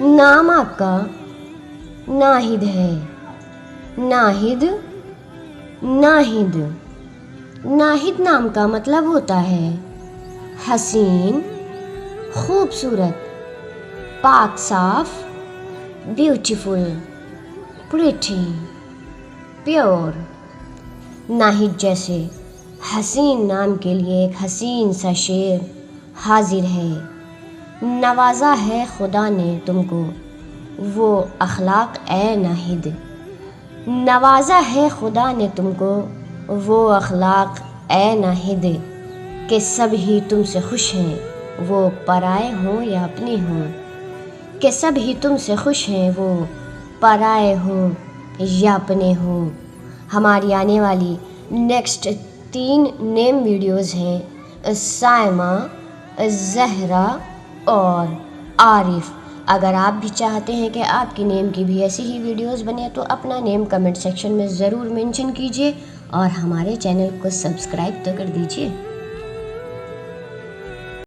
نام آپ کا ناہید ہے. ناہید ناہید ناہید نام کا مطلب ہوتا ہے حسین، خوبصورت، پاک صاف، بیوٹیفل، پریٹی، پیور. ناہید جیسے حسین نام کے لیے ایک حسین سا شعر حاضر ہے. نوازا ہے خدا نے تم کو وہ اخلاق اے ناہید. نوازا ہے خدا نے تم کو وہ اخلاق اے ناہید، کہ سب ہی تم سے خوش ہیں وہ پرائے ہوں یا اپنے ہوں. کہ سب ہی تم سے خوش ہیں وہ پرائے ہوں یا اپنے ہوں. ہماری آنے والی نیکسٹ 3 نیم ویڈیوز ہیں سائمہ، زہرا اور عارف. اگر آپ بھی چاہتے ہیں کہ آپ کی نیم کی بھی ایسی ہی ویڈیوز بنے تو اپنا نیم کمنٹ سیکشن میں ضرور مینشن کیجیے اور ہمارے چینل کو سبسکرائب تو کر دیجیے.